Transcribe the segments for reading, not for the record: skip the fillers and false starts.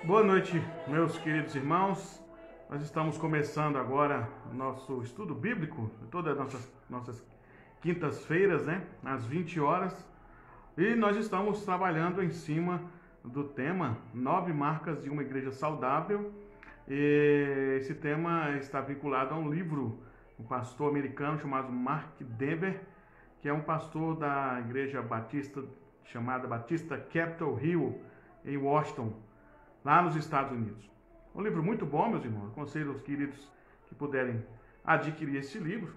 Boa noite, meus queridos irmãos. Nós estamos começando agora o nosso estudo bíblico, todas as nossas quintas-feiras, né, às 20 horas. E nós estamos trabalhando em cima do tema 9 marcas de uma igreja saudável. E esse tema está vinculado a um livro, um pastor americano chamado Mark Dever, que é um pastor da igreja batista chamada Batista Capitol Hill, em Washington, lá nos Estados Unidos. Um livro muito bom, meus irmãos. Aconselho os queridos que puderem adquirir esse livro.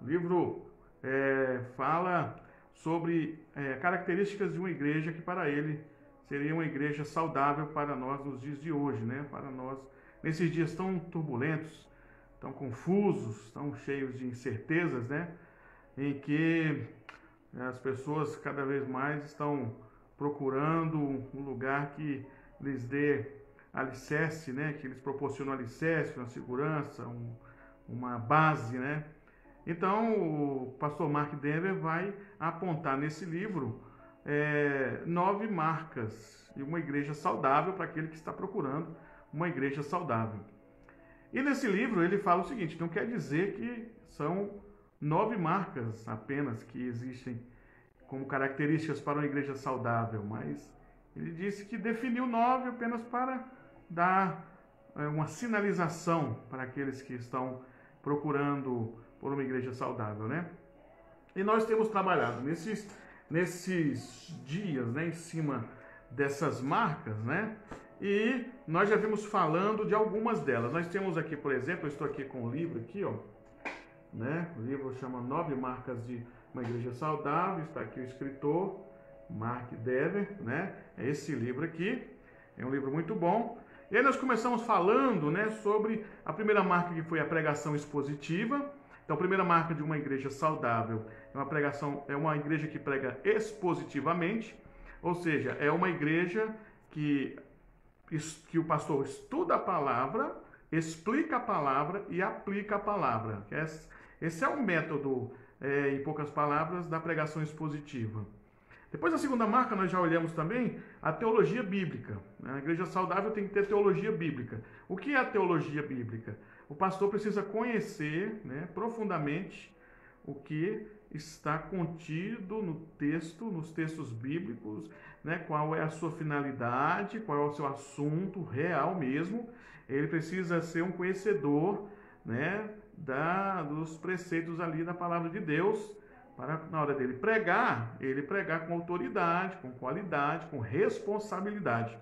O livro fala sobre características de uma igreja que para ele seria uma igreja saudável para nós nos dias de hoje, né? Para nós, nesses dias tão turbulentos, tão confusos, tão cheios de incertezas, né? Em que as pessoas cada vez mais estão procurando um lugar que lhes dê alicerce, né? Que lhes proporcione um alicerce, uma segurança, uma base, né? Então, o pastor Mark Dever vai apontar nesse livro 9 marcas de uma igreja saudável para aquele que está procurando uma igreja saudável. E nesse livro ele fala o seguinte: não quer dizer que são 9 marcas apenas que existem como características para uma igreja saudável, mas ele disse que definiu 9 apenas para dar uma sinalização para aqueles que estão procurando por uma igreja saudável, né? E nós temos trabalhado nesses dias, né, em cima dessas marcas, né? E nós já vimos falando de algumas delas. Nós temos aqui, por exemplo, eu estou aqui com o livro aqui, ó, né? O livro chama 9 marcas de uma igreja saudável. Está aqui o escritor Mark Dever, né? É esse livro aqui, é um livro muito bom. E aí nós começamos falando, né, sobre a primeira marca, que foi a pregação expositiva. Então, a primeira marca de uma igreja saudável é uma igreja que prega expositivamente, ou seja, é uma igreja que o pastor estuda a palavra, explica a palavra e aplica a palavra. Esse é o método, em poucas palavras, da pregação expositiva. Depois, a segunda marca, nós já olhamos também a teologia bíblica. A igreja saudável tem que ter teologia bíblica. O que é a teologia bíblica? O pastor precisa conhecer, né, profundamente o que está contido no texto, nos textos bíblicos, né, qual é a sua finalidade, qual é o seu assunto real mesmo. Ele precisa ser um conhecedor, né, dos preceitos ali da palavra de Deus, para, na hora dele pregar, ele pregar com autoridade, com qualidade, com responsabilidade.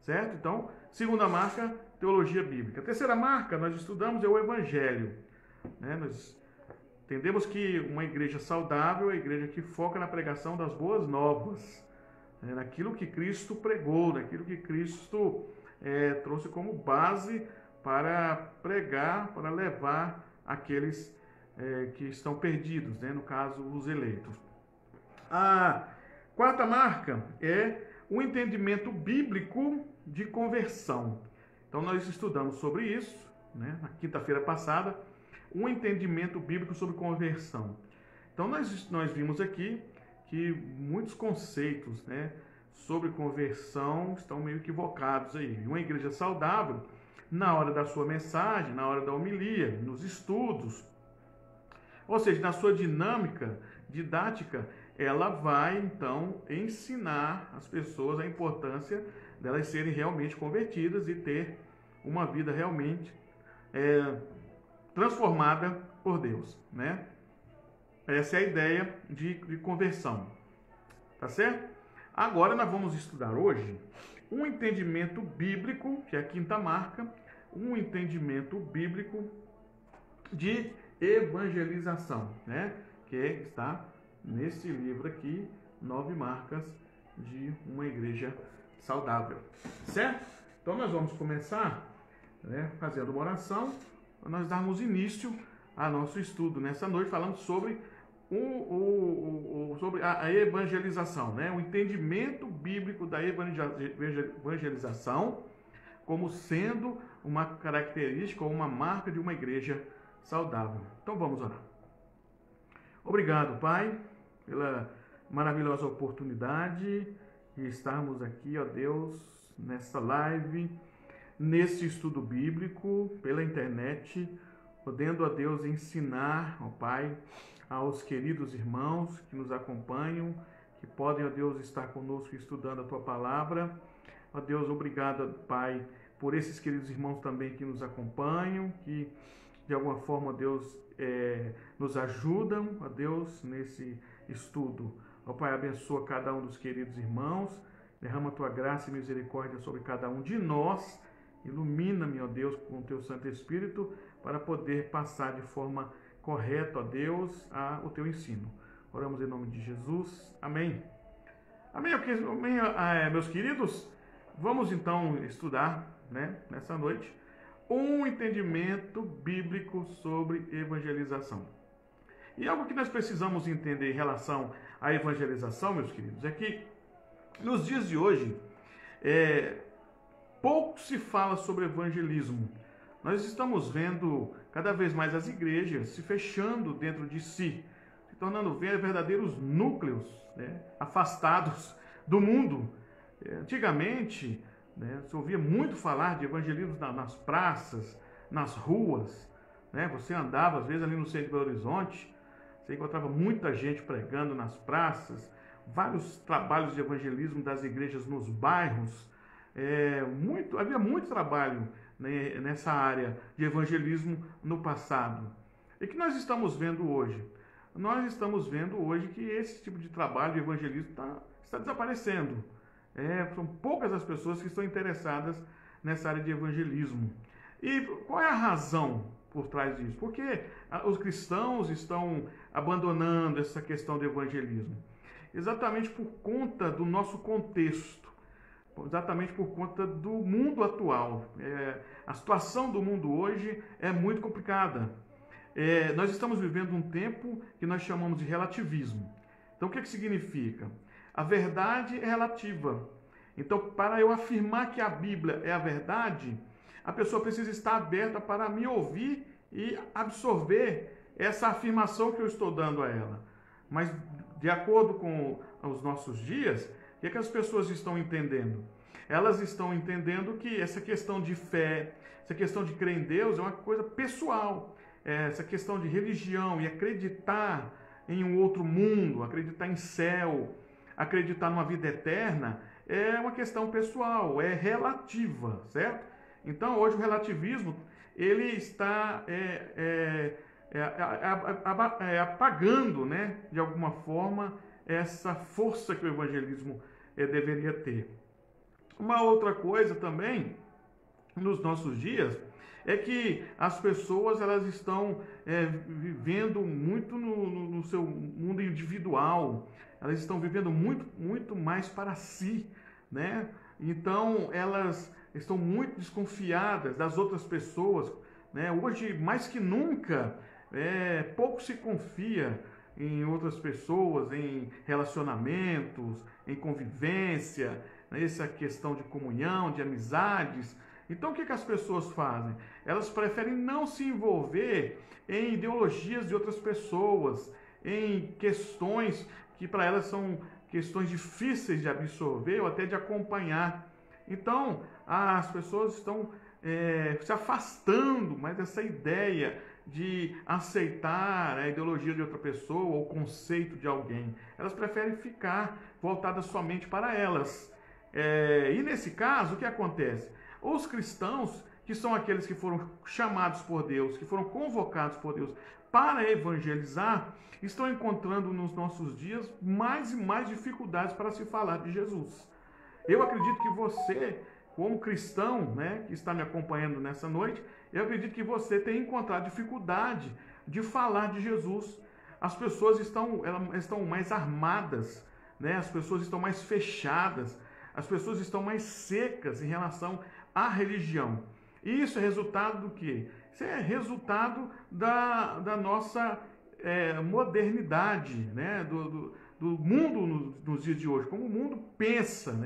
Certo? Então, segunda marca, teologia bíblica. A terceira marca, nós estudamos, é o evangelho. Né? Nós entendemos que uma igreja saudável é a igreja que foca na pregação das boas novas, né? Naquilo que Cristo pregou, naquilo que Cristo trouxe como base para pregar, para levar aqueles que estão perdidos, né? No caso, os eleitos. A quarta marca é o entendimento bíblico de conversão. Então, nós estudamos sobre isso, né, na quinta-feira passada, um entendimento bíblico sobre conversão. Então, nós vimos aqui que muitos conceitos, né, sobre conversão estão meio equivocados aí. Uma igreja saudável, na hora da sua mensagem, na hora da homilia, nos estudos, ou seja, na sua dinâmica didática, ela vai, então, ensinar as pessoas a importância delas serem realmente convertidas e ter uma vida realmente transformada por Deus, né? Essa é a ideia de conversão, tá certo? Agora nós vamos estudar hoje um entendimento bíblico, que é a quinta marca, um entendimento bíblico de evangelização, né? Que está nesse livro aqui, 9 marcas de uma igreja saudável, certo? Então nós vamos começar, né, fazendo uma oração para nós darmos início ao nosso estudo nessa noite, falando sobre sobre a evangelização, né? O entendimento bíblico da evangelização como sendo uma característica ou uma marca de uma igreja saudável. Então vamos orar. Obrigado, Pai, pela maravilhosa oportunidade de estarmos aqui, ó Deus, nessa live, nesse estudo bíblico, pela internet, podendo a Deus ensinar, ó Pai, aos queridos irmãos que nos acompanham, que podem, ó Deus, estar conosco estudando a Tua Palavra. Ó Deus, obrigado, Pai, por esses queridos irmãos também que nos acompanham, que de alguma forma, ó Deus, nos ajudam, ó Deus, nesse estudo. Ó Pai, abençoa cada um dos queridos irmãos, derrama a Tua graça e misericórdia sobre cada um de nós, ilumina-me, ó Deus, com o Teu Santo Espírito, para poder passar de forma correta, ó Deus, o Teu ensino. Oramos em nome de Jesus. Amém. Amém, meus queridos. Vamos então estudar, nessa noite, um entendimento bíblico sobre evangelização. E algo que nós precisamos entender em relação à evangelização, meus queridos, é que nos dias de hoje, pouco se fala sobre evangelismo. Nós estamos vendo cada vez mais as igrejas se fechando dentro de si, se tornando verdadeiros núcleos, afastados do mundo. Antigamente, se ouvia muito falar de evangelismo nas praças, nas ruas. Você andava, às vezes, ali no centro de Belo Horizonte, você encontrava muita gente pregando nas praças, vários trabalhos de evangelismo das igrejas nos bairros. Havia muito trabalho nessa área de evangelismo no passado. E o que nós estamos vendo hoje? Nós estamos vendo hoje que esse tipo de trabalho de evangelismo está desaparecendo. São poucas as pessoas que estão interessadas nessa área de evangelismo. E qual é a razão por trás disso? Porque os cristãos estão abandonando essa questão do evangelismo. Exatamente por conta do nosso contexto. Exatamente por conta do mundo atual. A situação do mundo hoje é muito complicada. Nós estamos vivendo um tempo que nós chamamos de relativismo. Então, o que significa? A verdade é relativa. Então, para eu afirmar que a Bíblia é a verdade, a pessoa precisa estar aberta para me ouvir e absorver essa afirmação que eu estou dando a ela. Mas, de acordo com os nossos dias, o que as pessoas estão entendendo? Elas estão entendendo que essa questão de fé, essa questão de crer em Deus é uma coisa pessoal. Essa questão de religião e acreditar em um outro mundo, acreditar em céu, acreditar numa vida eterna, é uma questão pessoal, é relativa, certo? Então, hoje o relativismo, ele está apagando, de alguma forma, essa força que o evangelismo deveria ter. Uma outra coisa também, nos nossos dias, é que as pessoas elas estão vivendo muito no seu mundo individual, elas estão vivendo muito mais para si, Então, elas estão muito desconfiadas das outras pessoas, Hoje, mais que nunca, pouco se confia em outras pessoas, em relacionamentos, em convivência, essa questão de comunhão, de amizades. Então, o que as pessoas fazem? Elas preferem não se envolver em ideologias de outras pessoas, em questões que para elas são questões difíceis de absorver ou até de acompanhar. Então, as pessoas estão se afastando mais dessa ideia de aceitar a ideologia de outra pessoa ou o conceito de alguém. Elas preferem ficar voltadas somente para elas. E nesse caso, o que acontece? Os cristãos, que são aqueles que foram chamados por Deus, que foram convocados por Deus para evangelizar, estão encontrando nos nossos dias mais e mais dificuldades para se falar de Jesus. Eu acredito que você, como cristão, que está me acompanhando nessa noite, eu acredito que você tem encontrado dificuldade de falar de Jesus. As pessoas estão mais armadas, as pessoas estão mais fechadas, as pessoas estão mais secas em relação à religião. E isso é resultado do quê? Isso é resultado da nossa modernidade, do mundo nos dias de hoje, como o mundo pensa,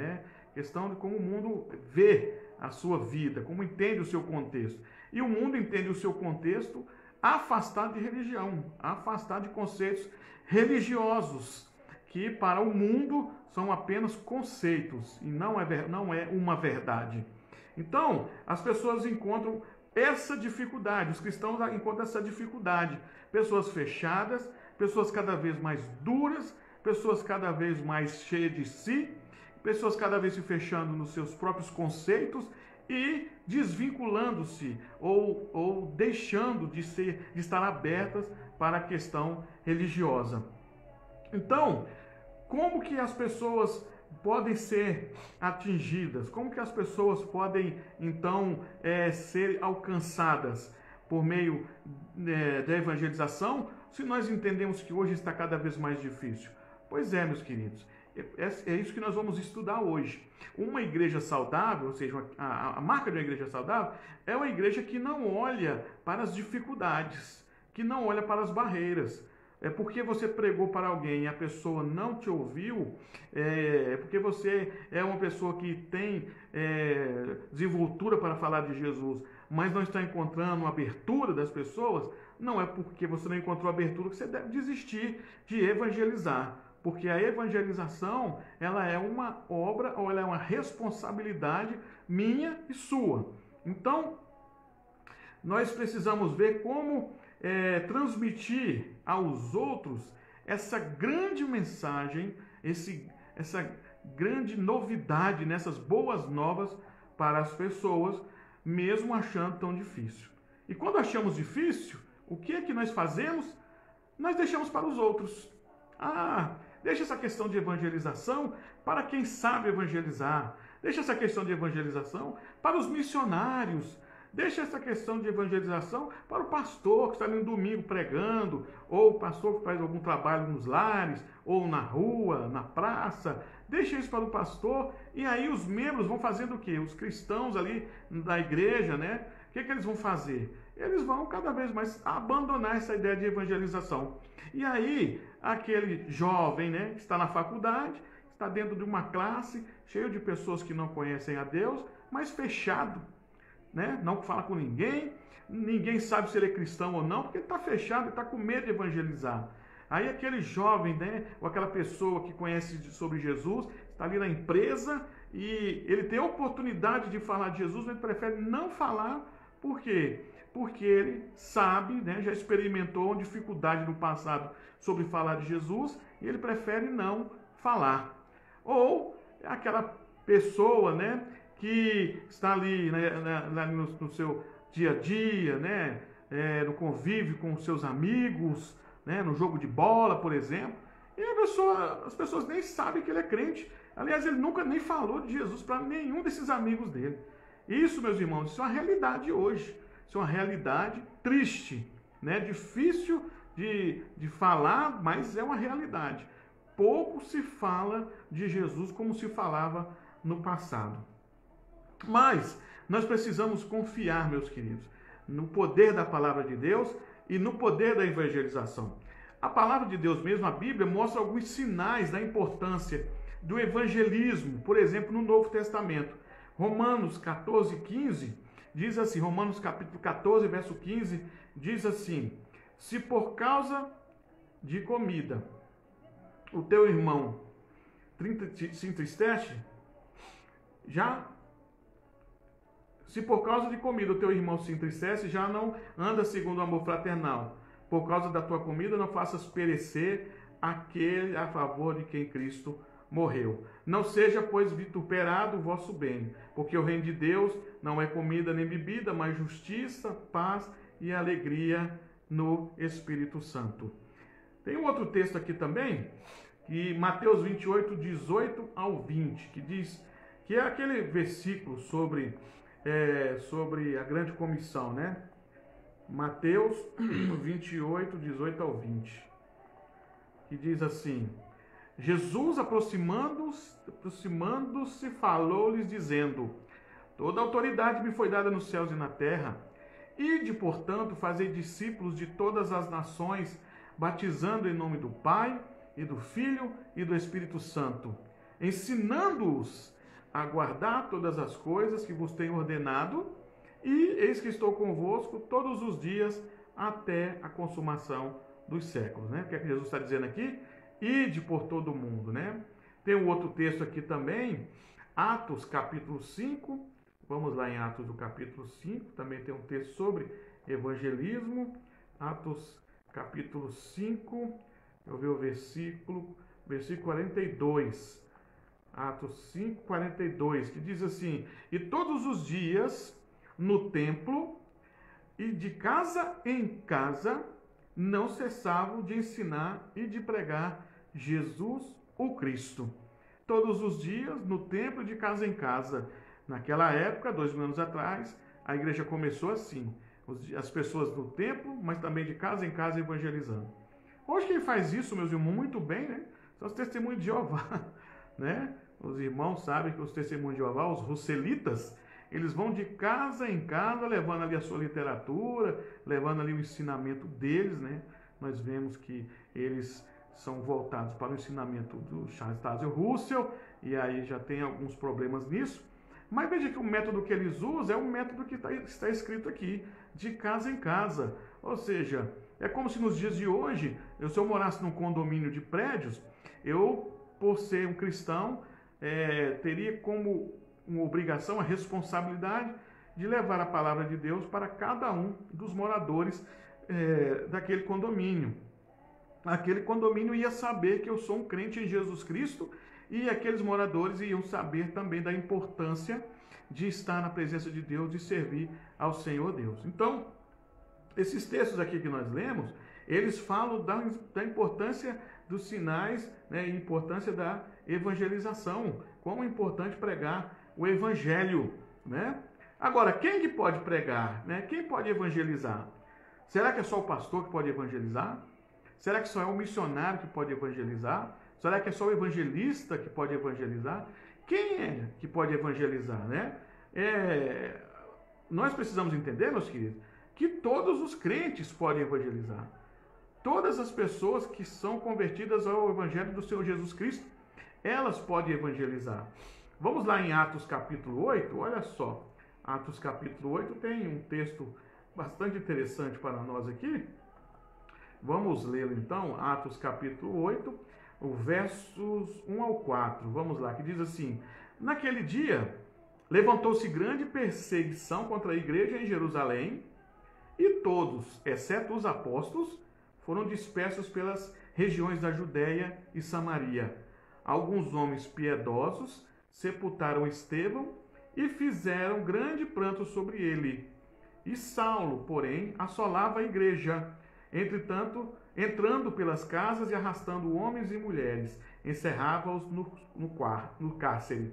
questão de como o mundo vê a sua vida, como entende o seu contexto. E o mundo entende o seu contexto afastado de religião, afastado de conceitos religiosos, que para o mundo são apenas conceitos e não é uma verdade. Então, as pessoas encontram essa dificuldade, os cristãos encontram essa dificuldade. Pessoas fechadas, pessoas cada vez mais duras, pessoas cada vez mais cheias de si, pessoas cada vez se fechando nos seus próprios conceitos e desvinculando-se ou deixando de estar abertas para a questão religiosa. Então, como que as pessoas podem ser atingidas? Como que as pessoas podem, então, ser alcançadas por meio da evangelização, se nós entendemos que hoje está cada vez mais difícil? Pois é, meus queridos, é isso que nós vamos estudar hoje. Uma igreja saudável, ou seja, a marca de uma igreja saudável, é uma igreja que não olha para as dificuldades, que não olha para as barreiras. É porque você pregou para alguém e a pessoa não te ouviu, porque você é uma pessoa que tem desenvoltura para falar de Jesus, mas não está encontrando uma abertura das pessoas, não é porque você não encontrou abertura que você deve desistir de evangelizar. Porque a evangelização, ela é uma obra ou ela é uma responsabilidade minha e sua. Então, nós precisamos ver como transmitir aos outros essa grande mensagem, essa grande novidade, nessas boas novas para as pessoas, mesmo achando tão difícil. E quando achamos difícil, o que é que nós fazemos? Nós deixamos para os outros. Deixa essa questão de evangelização para quem sabe evangelizar. Deixa essa questão de evangelização para os missionários. Deixa essa questão de evangelização para o pastor que está ali no domingo pregando, ou o pastor que faz algum trabalho nos lares, ou na rua, na praça. Deixa isso para o pastor, e aí os membros vão fazendo o quê? Os cristãos ali da igreja, né? O que eles vão fazer? Eles vão cada vez mais abandonar essa ideia de evangelização. E aí, aquele jovem, né, que está na faculdade, está dentro de uma classe, cheio de pessoas que não conhecem a Deus, mas fechado, né? Não fala com ninguém, ninguém sabe se ele é cristão ou não, porque ele está fechado, ele está com medo de evangelizar. Aí aquele jovem, né, ou aquela pessoa que conhece sobre Jesus, está ali na empresa e ele tem a oportunidade de falar de Jesus, mas ele prefere não falar. Por quê? Porque ele sabe, né, já experimentou uma dificuldade no passado sobre falar de Jesus e ele prefere não falar. Ou aquela pessoa, né, que está ali, né, no seu dia a dia, né, no convívio com os seus amigos, né, no jogo de bola, por exemplo, e as pessoas nem sabem que ele é crente. Aliás, ele nunca nem falou de Jesus para nenhum desses amigos dele. Isso, meus irmãos, isso é uma realidade hoje. Isso é uma realidade triste, né? Difícil de falar, mas é uma realidade. Pouco se fala de Jesus como se falava no passado. Mas nós precisamos confiar, meus queridos, no poder da palavra de Deus e no poder da evangelização. A palavra de Deus mesmo, a Bíblia, mostra alguns sinais da importância do evangelismo, por exemplo, no Novo Testamento. Romanos 14:15 diz assim, Romanos capítulo 14, verso 15, diz assim: se por causa de comida o teu irmão se entristece, se por causa de comida o teu irmão se entristece, já não anda segundo o amor fraternal. Por causa da tua comida não faças perecer aquele a favor de quem Cristo morreu. Não seja, pois, vituperado o vosso bem, porque o reino de Deus não é comida nem bebida, mas justiça, paz e alegria no Espírito Santo. Tem um outro texto aqui também, que Mateus 28, 18 ao 20, que diz, que é aquele versículo sobre a grande comissão, né? Mateus 28, 18 ao 20, que diz assim: Jesus, aproximando-se, falou-lhes, dizendo: toda autoridade me foi dada nos céus e na terra. Ide, portanto, fazei discípulos de todas as nações, batizando em nome do Pai, e do Filho, e do Espírito Santo, ensinando-os a guardar todas as coisas que vos tenho ordenado, e eis que estou convosco todos os dias, até a consumação dos séculos. Né? O que é que Jesus está dizendo aqui? Ide por todo o mundo, né? Tem um outro texto aqui também, Atos capítulo 5. Vamos lá em Atos do capítulo 5, também tem um texto sobre evangelismo. Atos capítulo 5, eu vi o versículo 42. Atos 5, 42, que diz assim: e todos os dias no templo e de casa em casa não cessavam de ensinar e de pregar Jesus o Cristo. Todos os dias no templo e de casa em casa. Naquela época, 2000 anos atrás, a igreja começou assim. As pessoas no templo, mas também de casa em casa evangelizando. Hoje quem faz isso, meus irmãos, muito bem, né? São os testemunhos de Jeová, né? Os irmãos sabem que os testemunhos de Jeová, os russelitas, eles vão de casa em casa, levando ali a sua literatura, levando ali o ensinamento deles, né? Nós vemos que eles são voltados para o ensinamento do Charles Taze Russell, e aí já tem alguns problemas nisso. Mas veja que o método que eles usam é o método que está escrito aqui, de casa em casa. Ou seja, é como se nos dias de hoje, se eu morasse num condomínio de prédios, eu, por ser um cristão, teria como uma obrigação, a responsabilidade de levar a palavra de Deus para cada um dos moradores daquele condomínio. Aquele condomínio ia saber que eu sou um crente em Jesus Cristo, e aqueles moradores iam saber também da importância de estar na presença de Deus, de servir ao Senhor Deus. Então, esses textos aqui que nós lemos, eles falam da importância dos sinais, né, e importância da evangelização. Como é importante pregar o evangelho, né? Agora, quem que pode pregar, né? Quem pode evangelizar? Será que é só o pastor que pode evangelizar? Será que só é o missionário que pode evangelizar? Será que é só o evangelista que pode evangelizar? Quem é que pode evangelizar, né? Nós precisamos entender, meus queridos, que todos os crentes podem evangelizar. Todas as pessoas que são convertidas ao evangelho do Senhor Jesus Cristo, elas podem evangelizar. Vamos lá em Atos capítulo 8, olha só. Atos capítulo 8 tem um texto bastante interessante para nós aqui. Vamos lê-lo então, Atos capítulo 8, o versos 1 ao 4. Vamos lá, que diz assim: naquele dia, levantou-se grande perseguição contra a igreja em Jerusalém, e todos, exceto os apóstolos, foram dispersos pelas regiões da Judéia e Samaria. Alguns homens piedosos sepultaram Estevão e fizeram grande pranto sobre ele. E Saulo, porém, assolava a igreja. Entretanto, entrando pelas casas e arrastando homens e mulheres, encerrava-os no cárcere.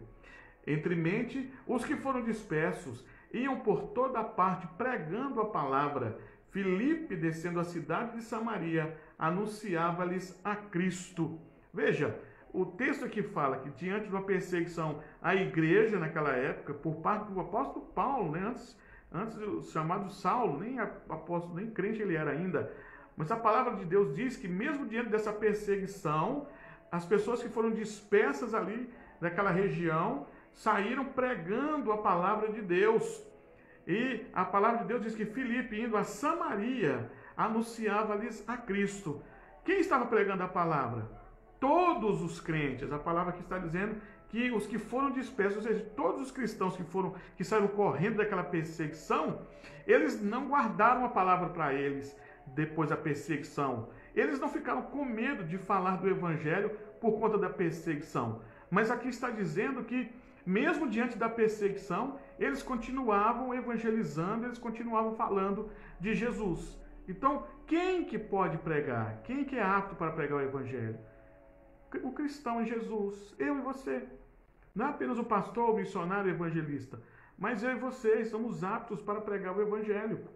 Entremente, os que foram dispersos iam por toda parte pregando a palavra. Filipe, descendo a cidade de Samaria, anunciava-lhes a Cristo. Veja, o texto aqui fala que diante de uma perseguição à igreja naquela época, por parte do apóstolo Paulo, né? Antes do chamado Saulo, nem apóstolo, nem crente ele era ainda. Mas a palavra de Deus diz que mesmo diante dessa perseguição, as pessoas que foram dispersas ali daquela região saíram pregando a palavra de Deus. E a palavra de Deus diz que Filipe, indo a Samaria, anunciava-lhes a Cristo. Quem estava pregando a palavra? Todos os crentes. A palavra que está dizendo que os que foram dispersos, ou seja, todos os cristãos que saíram correndo daquela perseguição, eles não guardaram a palavra para eles depois da perseguição. Eles não ficaram com medo de falar do evangelho por conta da perseguição. Mas aqui está dizendo que mesmo diante da perseguição, eles continuavam evangelizando, eles continuavam falando de Jesus. Então, quem que pode pregar? Quem que é apto para pregar o evangelho? O cristão em Jesus, eu e você. Não é apenas o pastor, o missionário, o evangelista, mas eu e você somos aptos para pregar o evangelho.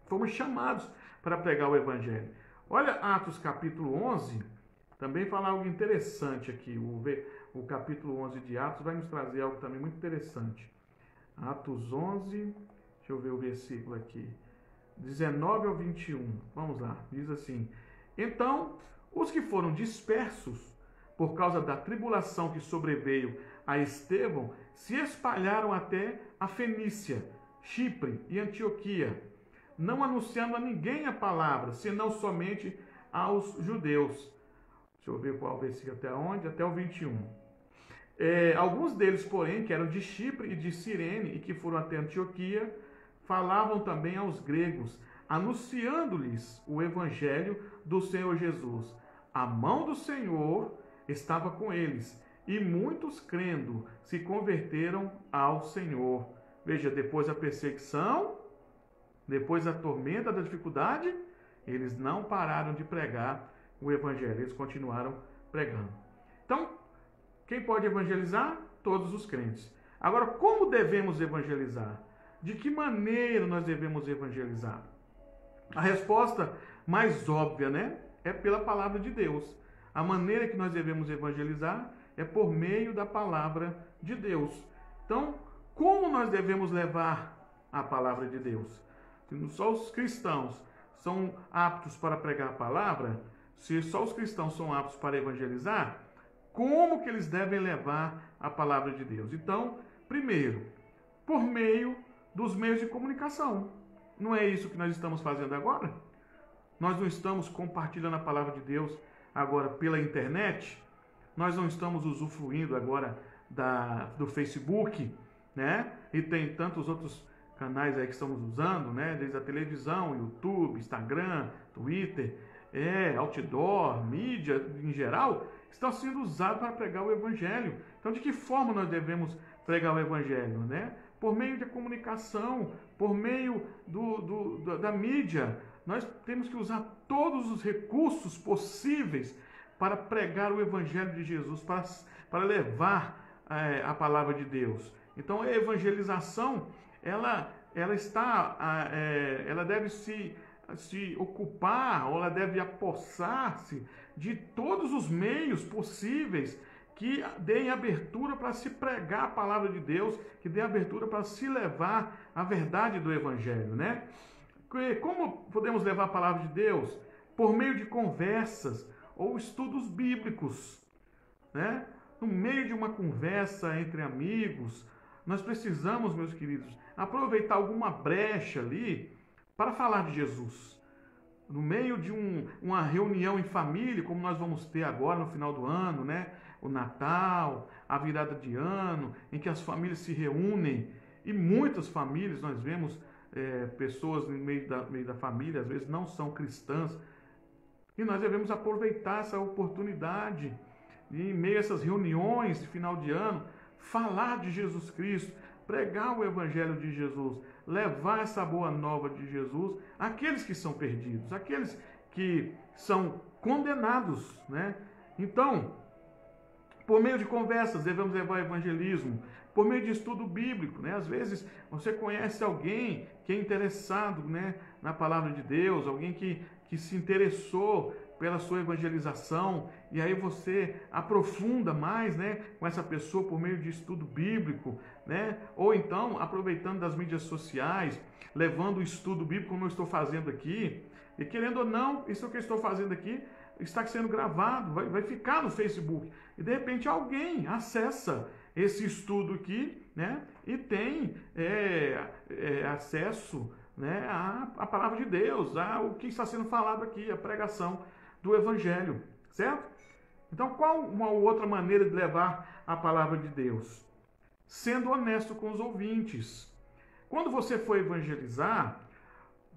Fomos chamados para pregar o evangelho. Olha Atos capítulo 11, também fala algo interessante aqui. O capítulo 11 de Atos vai nos trazer algo também muito interessante. Atos 11, deixa eu ver o versículo aqui, 19 ao 21. Vamos lá, diz assim: então, os que foram dispersos por causa da tribulação que sobreveio a Estevão se espalharam até a Fenícia, Chipre e Antioquia, não anunciando a ninguém a palavra, senão somente aos judeus. Deixa eu ver qual versículo até onde? Até o 21. Alguns deles, porém, que eram de Chipre e de Cirene e que foram até Antioquia, falavam também aos gregos, anunciando-lhes o evangelho do Senhor Jesus. A mão do Senhor estava com eles, e muitos, crendo, se converteram ao Senhor. Veja, depois da perseguição, depois da tormenta, da dificuldade, eles não pararam de pregar o evangelho, eles continuaram pregando. Então, quem pode evangelizar? Todos os crentes. Agora, como devemos evangelizar? De que maneira nós devemos evangelizar? A resposta mais óbvia, né? É pela palavra de Deus. A maneira que nós devemos evangelizar é por meio da palavra de Deus. Então, como nós devemos levar a palavra de Deus? Se só os cristãos são aptos para pregar a palavra, se só os cristãos são aptos para evangelizar, como que eles devem levar a palavra de Deus? Então, primeiro, por meio dos meios de comunicação. Não é isso que nós estamos fazendo agora? Nós não estamos compartilhando a palavra de Deus agora pela internet? Nós não estamos usufruindo agora do Facebook, né? E tem tantos outros canais aí que estamos usando, né? Desde a televisão, YouTube, Instagram, Twitter, outdoor, mídia em geral, estão sendo usados para pregar o evangelho. Então, de que forma nós devemos pregar o evangelho, né? Por meio da comunicação, por meio da mídia. Nós temos que usar todos os recursos possíveis para pregar o evangelho de Jesus, para levar a palavra de Deus. Então, a evangelização, ela deve se ocupar, ou ela deve apossar-se de todos os meios possíveis que deem abertura para se pregar a palavra de Deus, que deem abertura para se levar a verdade do evangelho, né? Como podemos levar a palavra de Deus? Por meio de conversas ou estudos bíblicos, né? No meio de uma conversa entre amigos, nós precisamos, meus queridos, aproveitar alguma brecha ali para falar de Jesus. No meio de uma reunião em família, como nós vamos ter agora no final do ano, né? O Natal, a virada de ano, em que as famílias se reúnem, e muitas famílias nós vemos pessoas no meio da família, às vezes não são cristãs, e nós devemos aproveitar essa oportunidade, e em meio a essas reuniões de final de ano, falar de Jesus Cristo, pregar o evangelho de Jesus, levar essa boa nova de Jesus àqueles que são perdidos, àqueles que são condenados, né? Então, por meio de conversas, devemos levar o evangelismo, por meio de estudo bíblico, né? Às vezes você conhece alguém que é interessado, né, na palavra de Deus, alguém que se interessou pela sua evangelização, e aí você aprofunda mais, né, com essa pessoa por meio de estudo bíblico, né? Ou então aproveitando das mídias sociais, levando o estudo bíblico como eu estou fazendo aqui, e querendo ou não, isso que eu estou fazendo aqui está sendo gravado, vai ficar no Facebook, e de repente alguém acessa esse estudo aqui, né, e tem acesso, né, à palavra de Deus, ao que está sendo falado aqui, a pregação do evangelho, certo? Então, qual uma outra maneira de levar a palavra de Deus? Sendo honesto com os ouvintes. Quando você for evangelizar,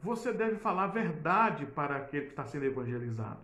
você deve falar a verdade para aquele que está sendo evangelizado.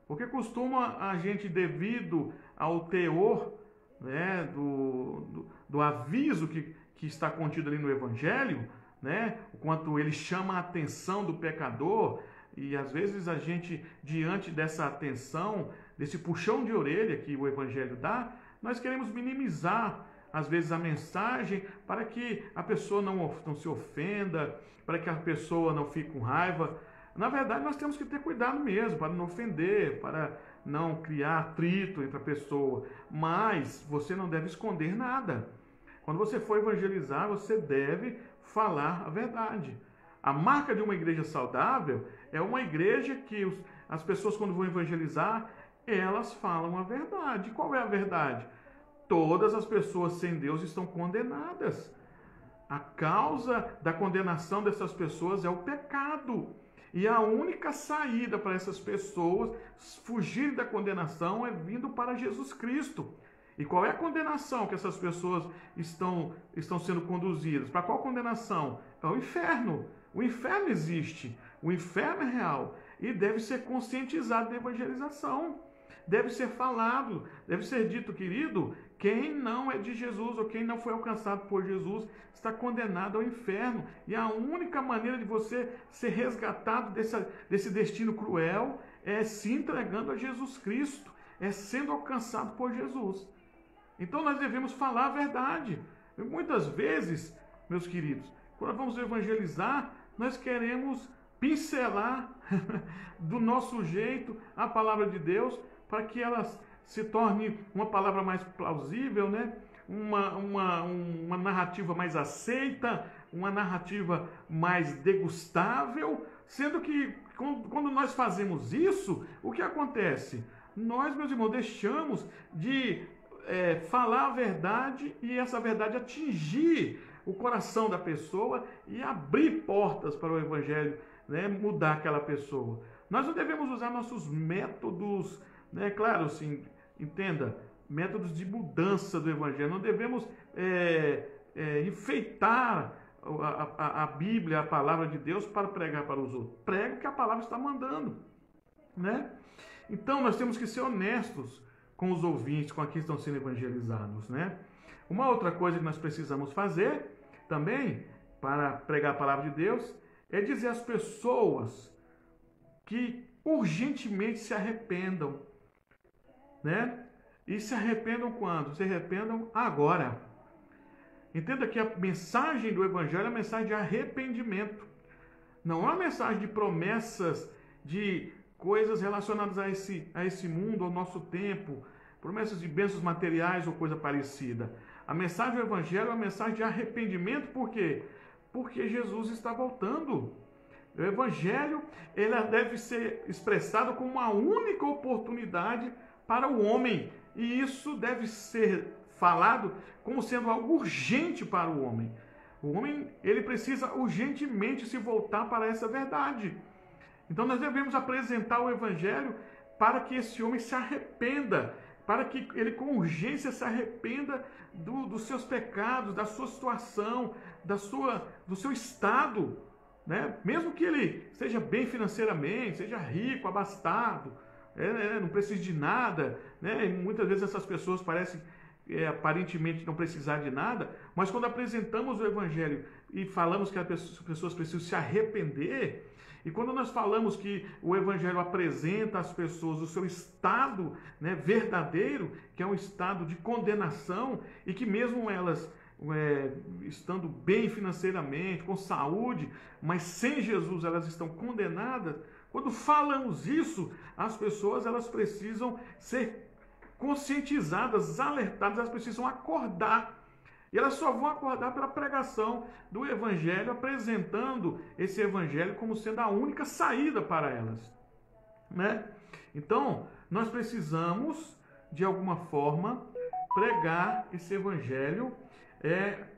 Porque costuma a gente, devido ao teor, né, do aviso que está contido ali no evangelho, né, o quanto ele chama a atenção do pecador, e às vezes a gente, diante dessa atenção, desse puxão de orelha que o evangelho dá, nós queremos minimizar, às vezes, a mensagem para que a pessoa não se ofenda, para que a pessoa não fique com raiva. Na verdade, nós temos que ter cuidado mesmo, para não ofender, para não criar atrito entre a pessoa. Mas você não deve esconder nada. Quando você for evangelizar, você deve falar a verdade. A marca de uma igreja saudável é uma igreja que as pessoas, quando vão evangelizar, elas falam a verdade. Qual é a verdade? Todas as pessoas sem Deus estão condenadas. A causa da condenação dessas pessoas é o pecado. E a única saída para essas pessoas fugirem da condenação é vindo para Jesus Cristo. E qual é a condenação que essas pessoas estão sendo conduzidas? Para qual condenação? É o inferno. O inferno existe. O inferno é real. E deve ser conscientizado da evangelização. Deve ser falado, deve ser dito, querido, quem não é de Jesus ou quem não foi alcançado por Jesus está condenado ao inferno. E a única maneira de você ser resgatado desse destino cruel é se entregando a Jesus Cristo, é sendo alcançado por Jesus. Então nós devemos falar a verdade. E muitas vezes, meus queridos, quando vamos evangelizar, nós queremos pincelar do nosso jeito a palavra de Deus, para que ela se torne uma palavra mais plausível, né? Uma narrativa mais aceita, uma narrativa mais degustável, sendo que quando nós fazemos isso, o que acontece? Nós, meus irmãos, deixamos de falar a verdade e essa verdade atingir o coração da pessoa e abrir portas para o evangelho, né? Mudar aquela pessoa. Nós não devemos usar nossos métodos, né? Claro, assim, entenda, métodos de mudança do evangelho. Não devemos enfeitar a Bíblia, a palavra de Deus, para pregar para os outros. Prega o que a palavra está mandando, né? Então, nós temos que ser honestos com os ouvintes, com aqueles que estão sendo evangelizados, né? Uma outra coisa que nós precisamos fazer também, para pregar a palavra de Deus, é dizer às pessoas que urgentemente se arrependam, né? E se arrependam quando? Se arrependam agora. Entenda que a mensagem do evangelho é uma mensagem de arrependimento. Não é uma mensagem de promessas, de coisas relacionadas a esse mundo, ao nosso tempo, promessas de bênçãos materiais ou coisa parecida. A mensagem do evangelho é uma mensagem de arrependimento, por quê? Porque Jesus está voltando. O evangelho, ele deve ser expressado como uma única oportunidade para o homem, e isso deve ser falado como sendo algo urgente para o homem. O homem, ele precisa urgentemente se voltar para essa verdade. Então nós devemos apresentar o evangelho para que esse homem se arrependa, para que ele com urgência se arrependa dos seus pecados, da sua situação, do seu estado, né? Mesmo que ele seja bem financeiramente, seja rico, abastado, não precise de nada, né? E muitas vezes essas pessoas parecem aparentemente não precisar de nada, mas quando apresentamos o evangelho e falamos que as pessoas precisam se arrepender, e quando nós falamos que o evangelho apresenta às pessoas o seu estado, né, verdadeiro, que é um estado de condenação, e que mesmo elas estando bem financeiramente, com saúde, mas sem Jesus elas estão condenadas, quando falamos isso, as pessoas elas precisam ser conscientizadas, alertadas, elas precisam acordar. E elas só vão acordar pela pregação do evangelho, apresentando esse evangelho como sendo a única saída para elas, né? Então, nós precisamos, de alguma forma, pregar esse evangelho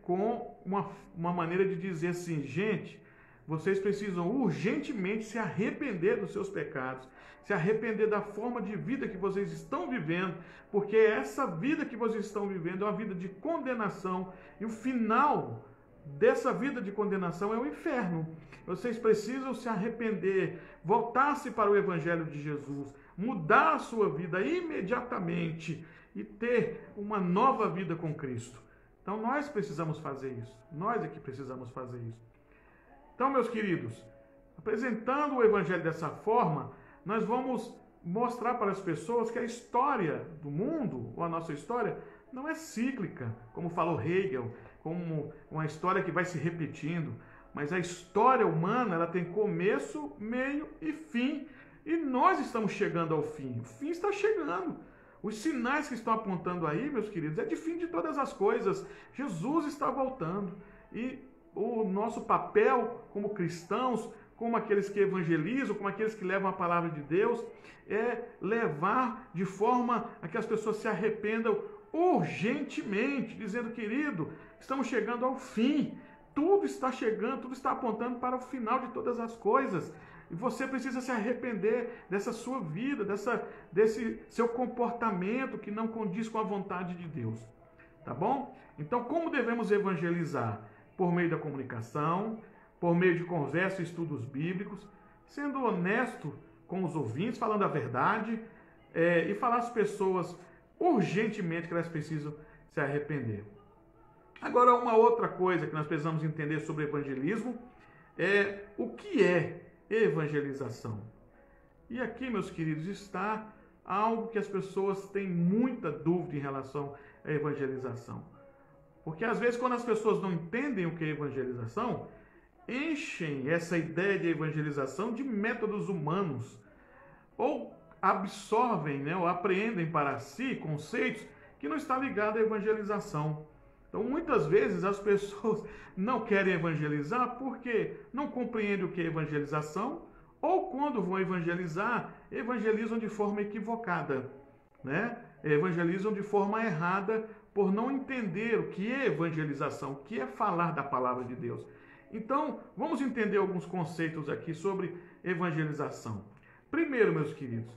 com uma maneira de dizer assim, gente, vocês precisam urgentemente se arrepender dos seus pecados, se arrepender da forma de vida que vocês estão vivendo, porque essa vida que vocês estão vivendo é uma vida de condenação, e o final dessa vida de condenação é o inferno. Vocês precisam se arrepender, voltar-se para o evangelho de Jesus, mudar a sua vida imediatamente e ter uma nova vida com Cristo. Então nós precisamos fazer isso, nós é que precisamos fazer isso. Então, meus queridos, apresentando o evangelho dessa forma, nós vamos mostrar para as pessoas que a história do mundo, ou a nossa história, não é cíclica, como falou Hegel, como uma história que vai se repetindo, mas a história humana, ela tem começo, meio e fim, e nós estamos chegando ao fim. O fim está chegando. Os sinais que estão apontando aí, meus queridos, é de fim de todas as coisas. Jesus está voltando, e o nosso papel como cristãos, como aqueles que evangelizam, como aqueles que levam a palavra de Deus, é levar de forma a que as pessoas se arrependam urgentemente, dizendo, querido, estamos chegando ao fim, tudo está chegando, tudo está apontando para o final de todas as coisas. E você precisa se arrepender dessa sua vida, desse seu comportamento que não condiz com a vontade de Deus. Tá bom? Então, como devemos evangelizar? Por meio da comunicação, por meio de conversa e estudos bíblicos, sendo honesto com os ouvintes, falando a verdade, e falar às pessoas urgentemente que elas precisam se arrepender. Agora, uma outra coisa que nós precisamos entender sobre evangelismo é o que é evangelização. E aqui, meus queridos, está algo que as pessoas têm muita dúvida em relação à evangelização. Porque às vezes, quando as pessoas não entendem o que é evangelização, enchem essa ideia de evangelização de métodos humanos, ou absorvem, ou apreendem para si conceitos que não estão ligados à evangelização. Então, muitas vezes as pessoas não querem evangelizar porque não compreendem o que é evangelização, ou quando vão evangelizar, evangelizam de forma equivocada, evangelizam de forma errada por não entender o que é evangelização, o que é falar da palavra de Deus. Então, vamos entender alguns conceitos aqui sobre evangelização. Primeiro, meus queridos,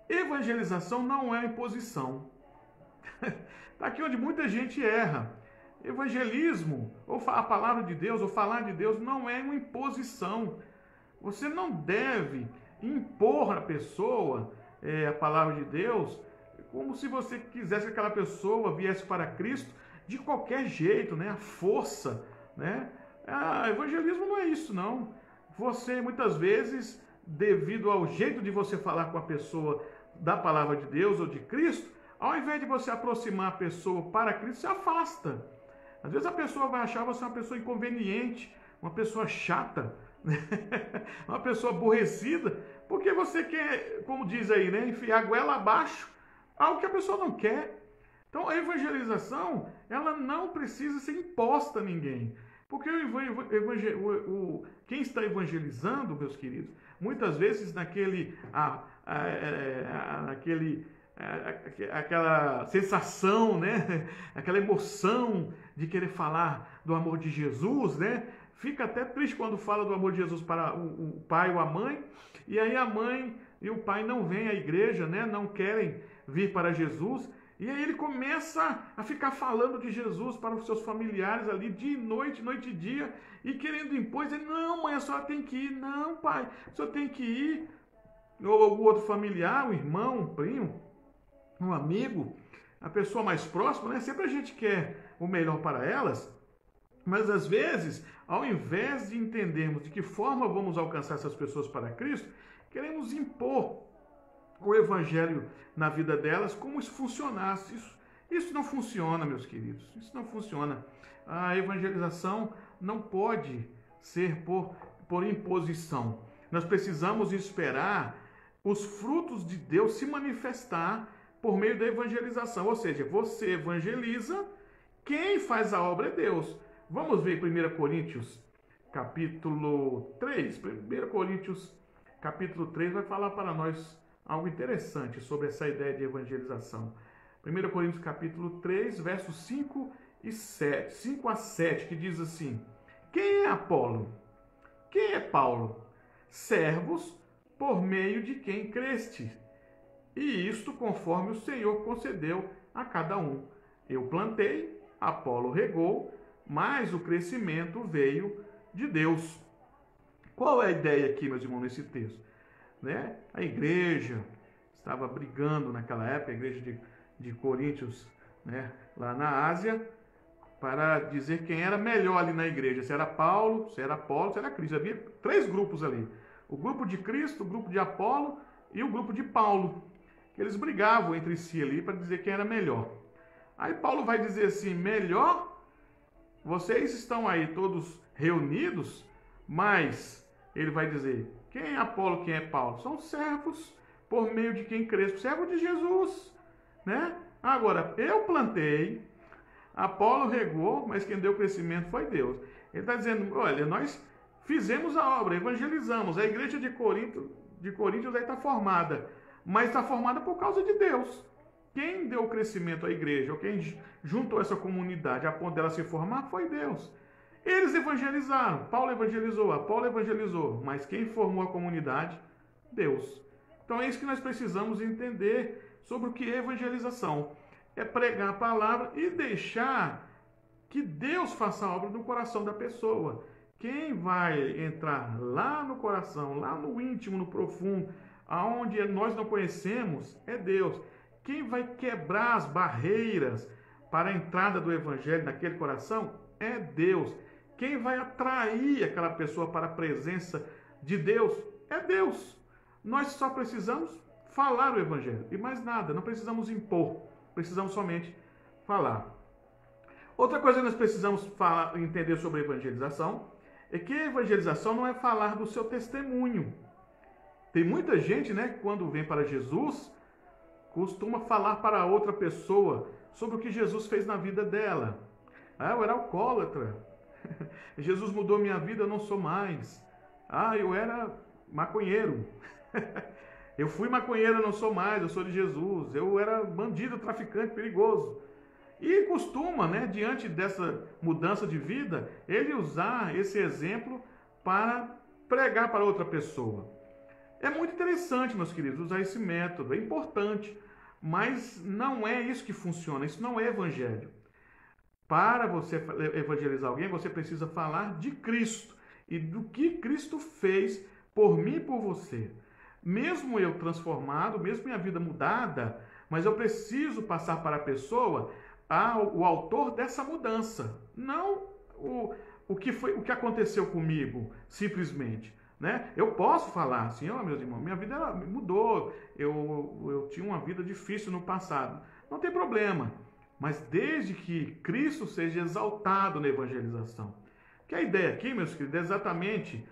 evangelização não é imposição. Está aqui onde muita gente erra. Evangelismo, ou a palavra de Deus, ou falar de Deus, não é uma imposição. Você não deve impor à pessoa a palavra de Deus, como se você quisesse que aquela pessoa viesse para Cristo de qualquer jeito, a força, Evangelismo não é isso, não. Você, muitas vezes, devido ao jeito de você falar com a pessoa da palavra de Deus ou de Cristo, ao invés de você aproximar a pessoa para Cristo, se afasta. Às vezes a pessoa vai achar você uma pessoa inconveniente, uma pessoa chata, uma pessoa aborrecida, porque você quer, como diz aí, enfiar a goela abaixo, algo que a pessoa não quer. Então a evangelização, ela não precisa ser imposta a ninguém. Porque quem está evangelizando, meus queridos, muitas vezes aquela sensação, aquela emoção de querer falar do amor de Jesus, fica até triste quando fala do amor de Jesus para o pai ou a mãe, e aí a mãe e o pai não vêm à igreja, não querem vir para Jesus, e aí ele começa a ficar falando de Jesus para os seus familiares ali, dia e noite, noite e dia, e querendo impor, dizendo, não, mãe, a senhora tem que ir, não, pai, a senhora tem que ir, ou algum outro familiar, um irmão, um primo, um amigo, a pessoa mais próxima, sempre a gente quer o melhor para elas, mas às vezes, ao invés de entendermos de que forma vamos alcançar essas pessoas para Cristo, queremos impor o evangelho na vida delas como se funcionasse. Isso não funciona, meus queridos, isso não funciona. A evangelização não pode ser por imposição. Nós precisamos esperar os frutos de Deus se manifestar por meio da evangelização, ou seja, você evangeliza, quem faz a obra é Deus. Vamos ver 1 Coríntios, capítulo 3. 1 Coríntios, capítulo 3, vai falar para nós algo interessante sobre essa ideia de evangelização. 1 Coríntios, capítulo 3, versos 5 a 7, que diz assim, quem é Apolo? Quem é Paulo? Servos por meio de quem creste, e isto conforme o Senhor concedeu a cada um. Eu plantei, Apolo regou, mas o crescimento veio de Deus. Qual é a ideia aqui, meus irmãos, nesse texto? A igreja estava brigando naquela época, a igreja de Coríntios, lá na Ásia, para dizer quem era melhor ali na igreja, se era Paulo, se era Apolo, se era Cristo. Havia 3 grupos ali, o grupo de Cristo, o grupo de Apolo e o grupo de Paulo. Eles brigavam entre si ali para dizer quem era melhor. Aí Paulo vai dizer assim, melhor, vocês estão aí todos reunidos, mas ele vai dizer, quem é Apolo, quem é Paulo? São servos por meio de quem cresce, servo de Jesus, Agora, eu plantei, Apolo regou, mas quem deu crescimento foi Deus. Ele está dizendo, olha, nós fizemos a obra, evangelizamos, a igreja de Coríntios aí está formada, mas está formada por causa de Deus. Quem deu crescimento à igreja, ou quem juntou essa comunidade a ponto dela se formar, foi Deus. Eles evangelizaram, Paulo evangelizou, Apolo evangelizou, mas quem formou a comunidade? Deus. Então é isso que nós precisamos entender sobre o que é evangelização. É pregar a palavra e deixar que Deus faça a obra no coração da pessoa. Quem vai entrar lá no coração, lá no íntimo, no profundo, aonde nós não conhecemos, é Deus. Quem vai quebrar as barreiras para a entrada do evangelho naquele coração é Deus. Quem vai atrair aquela pessoa para a presença de Deus é Deus. Nós só precisamos falar o evangelho e mais nada, não precisamos impor, precisamos somente falar. Outra coisa que nós precisamos entender sobre a evangelização é que a evangelização não é falar do seu testemunho. Tem muita gente, né, que quando vem para Jesus, costuma falar para outra pessoa sobre o que Jesus fez na vida dela. Ah, eu era alcoólatra. Jesus mudou minha vida, eu não sou mais. Ah, eu era maconheiro. Eu fui maconheiro, eu não sou mais, eu sou de Jesus. Eu era bandido, traficante, perigoso. E costuma, né, diante dessa mudança de vida, ele usar esse exemplo para pregar para outra pessoa. É muito interessante, meus queridos, usar esse método, é importante, mas não é isso que funciona, isso não é evangelho. Para você evangelizar alguém, você precisa falar de Cristo e do que Cristo fez por mim e por você. Mesmo eu transformado, mesmo minha vida mudada, mas eu preciso passar para a pessoa o autor dessa mudança, não o que aconteceu comigo, simplesmente. Né? Eu posso falar assim, meus irmãos, minha vida mudou, eu tinha uma vida difícil no passado. Não tem problema, mas desde que Cristo seja exaltado na evangelização. Que a ideia aqui, meus queridos, é exatamente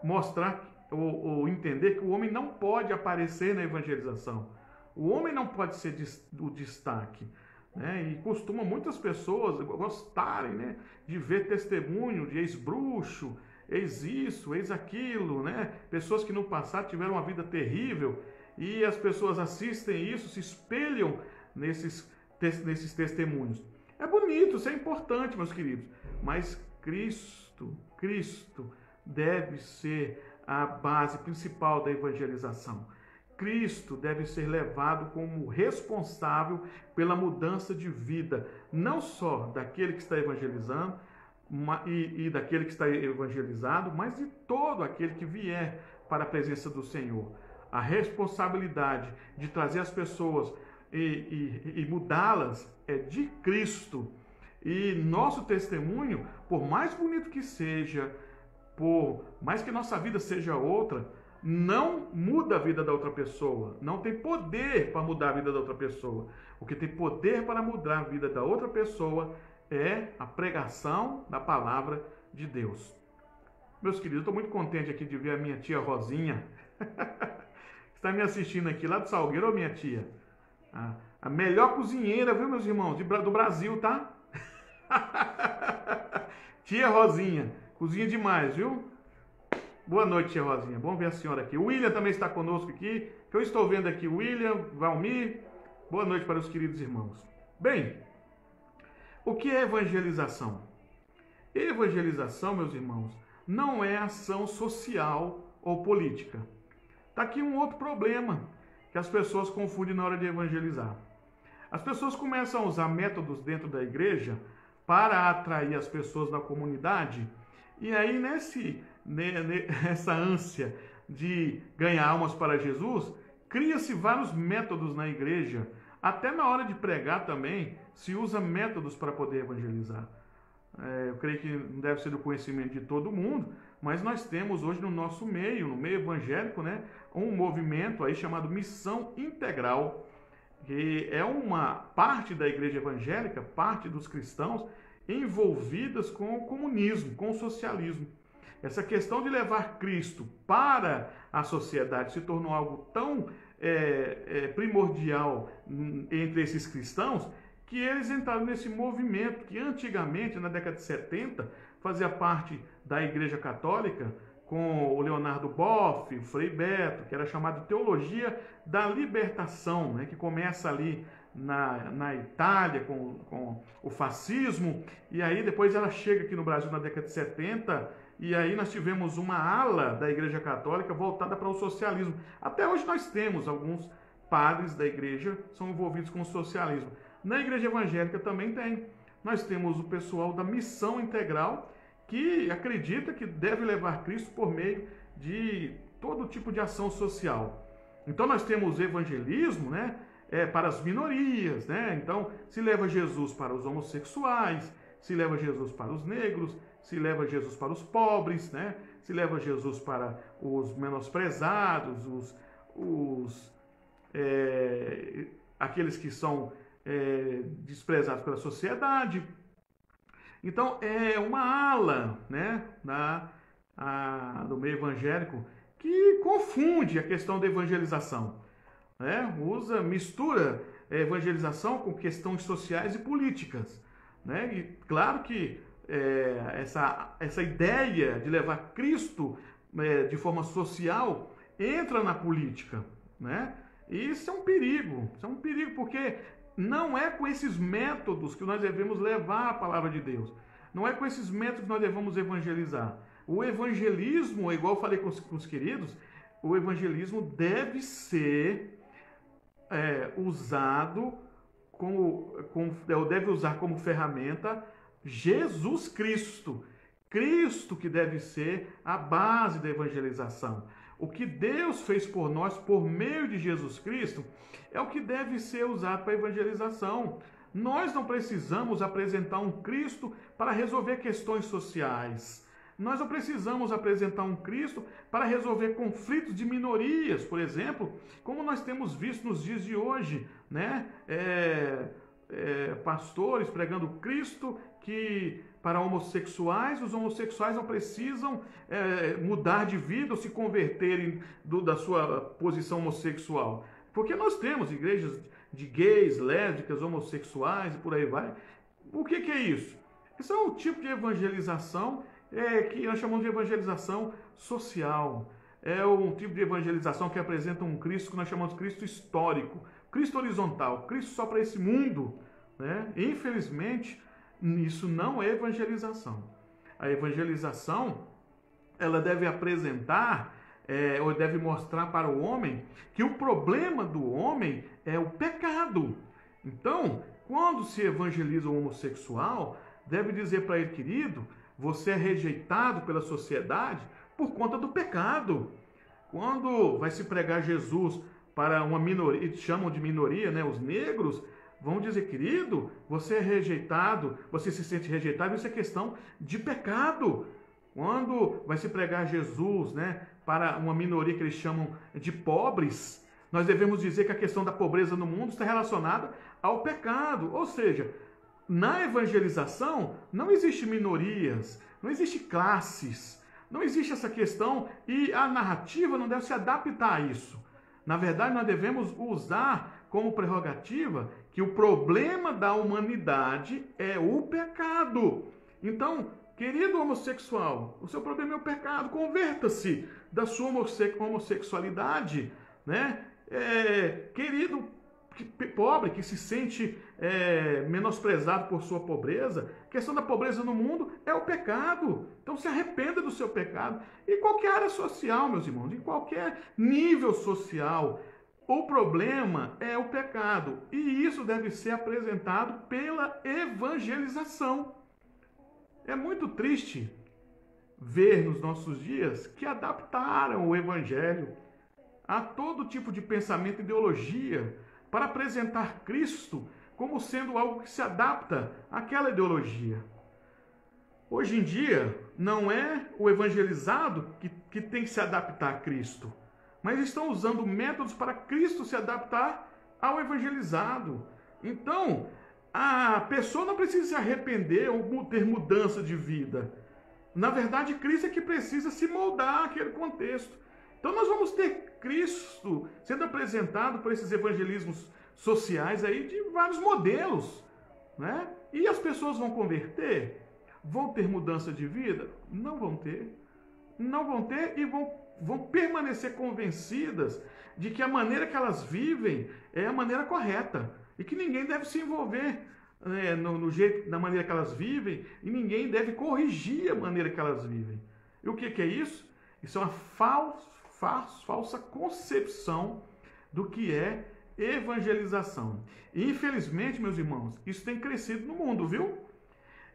mostrar ou entender que o homem não pode aparecer na evangelização. O homem não pode ser o destaque. Né? E costuma muitas pessoas gostarem, né, de ver testemunho de ex-bruxo, eis isso, eis aquilo, né? Pessoas que no passado tiveram uma vida terrível e as pessoas assistem isso, se espelham nesses testemunhos. É bonito, isso é importante, meus queridos, mas Cristo deve ser a base principal da evangelização. Cristo deve ser levado como responsável pela mudança de vida, não só daquele que está evangelizando, e daquele que está evangelizado, mas de todo aquele que vier para a presença do Senhor. A responsabilidade de trazer as pessoas e mudá-las é de Cristo. E nosso testemunho, por mais bonito que seja, por mais que nossa vida seja outra, não muda a vida da outra pessoa. Não tem poder para mudar a vida da outra pessoa. O que tem poder para mudar a vida da outra pessoa é a pregação da palavra de Deus. Meus queridos, eu estou muito contente aqui de ver a minha tia Rosinha. Está me assistindo aqui lá do Salgueiro, minha tia. A melhor cozinheira, viu, meus irmãos, do Brasil, tá? Tia Rosinha, cozinha demais, viu? Boa noite, tia Rosinha. Bom ver a senhora aqui. O William também está conosco aqui. Que eu estou vendo aqui, William, Valmir. Boa noite para os queridos irmãos. Bem, o que é evangelização? Evangelização, meus irmãos, não é ação social ou política. Está aqui um outro problema que as pessoas confundem na hora de evangelizar. As pessoas começam a usar métodos dentro da igreja para atrair as pessoas da comunidade, e aí nessa ânsia de ganhar almas para Jesus, cria-se vários métodos na igreja. Até na hora de pregar também se usa métodos para poder evangelizar. Eu creio que não deve ser do conhecimento de todo mundo, mas nós temos hoje no nosso meio, no meio evangélico, né, um movimento aí chamado Missão Integral, que é uma parte da igreja evangélica, parte dos cristãos, envolvidas com o comunismo, com o socialismo. Essa questão de levar Cristo para a sociedade se tornou algo tão primordial entre esses cristãos, que eles entraram nesse movimento que antigamente, na década de 70, fazia parte da Igreja Católica, com o Leonardo Boff, o Frei Beto, que era chamado de Teologia da Libertação, né, que começa ali na Itália com o fascismo, e aí depois ela chega aqui no Brasil na década de 70, e aí nós tivemos uma ala da Igreja Católica voltada para o socialismo. Até hoje nós temos alguns padres da igreja que são envolvidos com o socialismo. Na Igreja Evangélica também tem. Nós temos o pessoal da Missão Integral, que acredita que deve levar Cristo por meio de todo tipo de ação social. Então nós temos evangelismo, né, para as minorias, né? Então se leva Jesus para os homossexuais, se leva Jesus para os negros, se leva Jesus para os pobres, né? Se leva Jesus para os menosprezados, aqueles que são desprezados pela sociedade. Então é uma ala, né, do meio evangélico que confunde a questão da evangelização, né? Mistura evangelização com questões sociais e políticas, né? E claro que essa ideia de levar Cristo de forma social entra na política, né? E isso é um perigo porque não é com esses métodos que nós devemos levar a palavra de Deus, não é com esses métodos que nós devemos evangelizar. O evangelismo, igual eu falei com os queridos, o evangelismo deve ser usado deve usar como ferramenta Jesus Cristo. Cristo que deve ser a base da evangelização. O que Deus fez por nós por meio de Jesus Cristo é o que deve ser usado para a evangelização. Nós não precisamos apresentar um Cristo para resolver questões sociais. Nós não precisamos apresentar um Cristo para resolver conflitos de minorias, por exemplo, como nós temos visto nos dias de hoje, né? Pastores pregando Cristo que para homossexuais, os homossexuais não precisam mudar de vida ou se converterem da sua posição homossexual. Porque nós temos igrejas de gays, lésbicas, homossexuais e por aí vai. O que é isso? Isso é um tipo de evangelização que nós chamamos de evangelização social. É um tipo de evangelização que apresenta um Cristo que nós chamamos de Cristo histórico, Cristo horizontal, Cristo só para esse mundo, né? Infelizmente, isso não é evangelização. A evangelização, ela deve apresentar ou deve mostrar para o homem que o problema do homem é o pecado. Então, quando se evangeliza o homossexual, deve dizer para ele, querido, você é rejeitado pela sociedade por conta do pecado. Quando vai se pregar Jesus para uma minoria, chamam de minoria, né, os negros, vão dizer, querido, você é rejeitado, você se sente rejeitado, isso é questão de pecado. Quando vai se pregar Jesus, né, para uma minoria que eles chamam de pobres, nós devemos dizer que a questão da pobreza no mundo está relacionada ao pecado. Ou seja, na evangelização não existe minorias, não existe classes, não existe essa questão e a narrativa não deve se adaptar a isso. Na verdade, nós devemos usar como prerrogativa que o problema da humanidade é o pecado. Então, querido homossexual, o seu problema é o pecado, converta-se da sua homossexualidade, né? Querido pobre que se sente menosprezado por sua pobreza, a questão da pobreza no mundo é o pecado. Então se arrependa do seu pecado. Em qualquer área social, meus irmãos, em qualquer nível social, o problema é o pecado. E isso deve ser apresentado pela evangelização. É muito triste ver nos nossos dias que adaptaram o evangelho a todo tipo de pensamento e ideologia para apresentar Cristo como sendo algo que se adapta àquela ideologia. Hoje em dia, não é o evangelizado que tem que se adaptar a Cristo, mas estão usando métodos para Cristo se adaptar ao evangelizado. Então, a pessoa não precisa se arrepender ou ter mudança de vida. Na verdade, Cristo é que precisa se moldar àquele contexto. Então, nós vamos ter Cristo sendo apresentado por esses evangelismos sociais aí de vários modelos, né? E as pessoas vão converter? Vão ter mudança de vida? Não vão ter. Não vão ter e vão permanecer convencidas de que a maneira que elas vivem é a maneira correta. e que ninguém deve se envolver no jeito, na maneira que elas vivem, e ninguém deve corrigir a maneira que elas vivem. E o que é isso? Isso é uma falsa concepção do que é evangelização. E, infelizmente, meus irmãos, isso tem crescido no mundo, viu?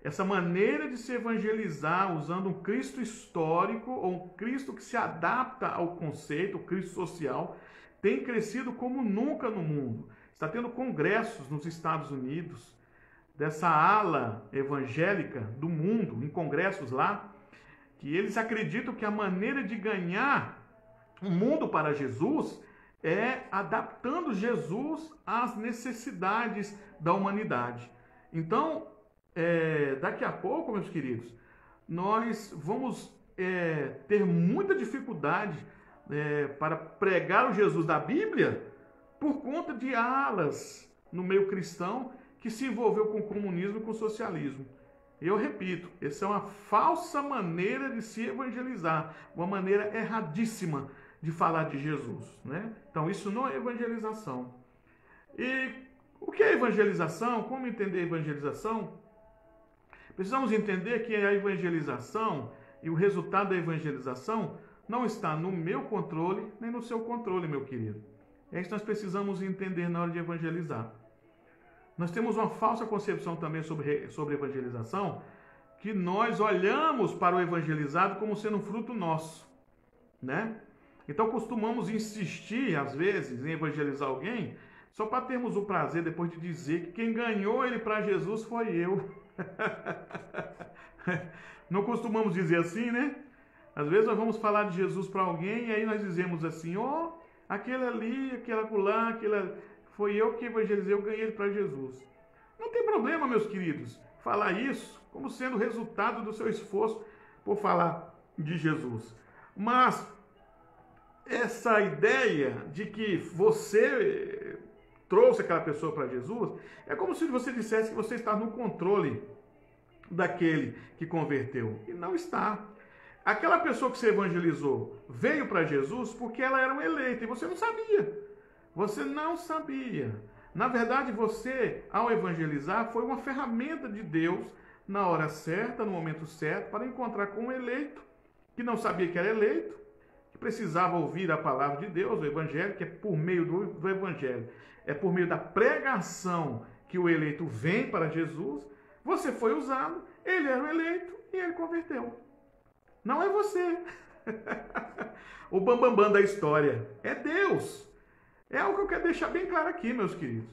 Essa maneira de se evangelizar usando um Cristo histórico ou um Cristo que se adapta ao conceito, o Cristo social, tem crescido como nunca no mundo. Está tendo congressos nos Estados Unidos, dessa ala evangélica do mundo, em congressos lá, que eles acreditam que a maneira de ganhar o mundo para Jesus é adaptando Jesus às necessidades da humanidade. Então, daqui a pouco, meus queridos, nós vamos ter muita dificuldade para pregar o Jesus da Bíblia por conta de alas no meio cristão que se envolveu com o comunismo e com o socialismo. Eu repito, essa é uma falsa maneira de se evangelizar, uma maneira erradíssima de falar de Jesus, né? Então, isso não é evangelização. E o que é evangelização? Como entender evangelização? Precisamos entender que a evangelização e o resultado da evangelização não está no meu controle, nem no seu controle, meu querido. É isso que nós precisamos entender na hora de evangelizar. Nós temos uma falsa concepção também sobre evangelização, que nós olhamos para o evangelizado como sendo um fruto nosso, né? Então costumamos insistir, às vezes, em evangelizar alguém, só para termos o prazer depois de dizer que quem ganhou ele para Jesus foi eu. Não costumamos dizer assim, né? Às vezes nós vamos falar de Jesus para alguém e aí nós dizemos assim, aquele ali, aquele acolá, foi eu que evangelizei, eu ganhei ele para Jesus. Não tem problema, meus queridos, falar isso como sendo resultado do seu esforço por falar de Jesus. Mas essa ideia de que você trouxe aquela pessoa para Jesus, é como se você dissesse que você está no controle daquele que converteu. E não está. Aquela pessoa que você evangelizou veio para Jesus porque ela era uma eleita e você não sabia. Você não sabia. Na verdade, você, ao evangelizar, foi uma ferramenta de Deus na hora certa, no momento certo, para encontrar com um eleito que não sabia que era eleito, que precisava ouvir a palavra de Deus, o evangelho, que é por meio do evangelho, é por meio da pregação que o eleito vem para Jesus. Você foi usado, ele era o eleito e ele converteu. Não é você. O bambambam da história é Deus. É algo que eu quero deixar bem claro aqui, meus queridos.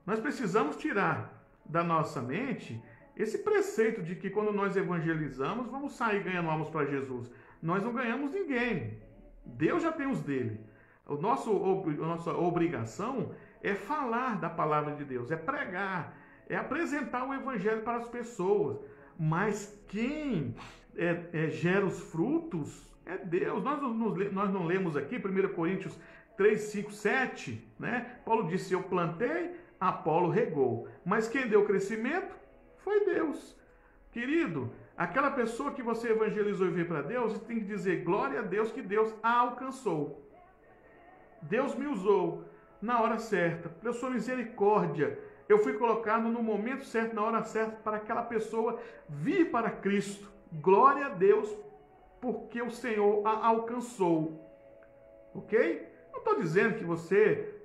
Nós precisamos tirar da nossa mente esse preceito de que quando nós evangelizamos, vamos sair ganhando almas para Jesus. Nós não ganhamos ninguém. Deus já tem os dele. A nossa obrigação é falar da palavra de Deus, é pregar, é apresentar o evangelho para as pessoas. Mas quem gera os frutos é Deus. Nós não lemos aqui 1 Coríntios 3, 5, 7, né? Paulo disse, eu plantei, Apolo regou. Mas quem deu o crescimento foi Deus. Querido, aquela pessoa que você evangelizou e veio para Deus, você tem que dizer, glória a Deus que Deus a alcançou. Deus me usou na hora certa, pela sua misericórdia. Eu fui colocado no momento certo, na hora certa, para aquela pessoa vir para Cristo. Glória a Deus, porque o Senhor a alcançou. Ok? Não estou dizendo que você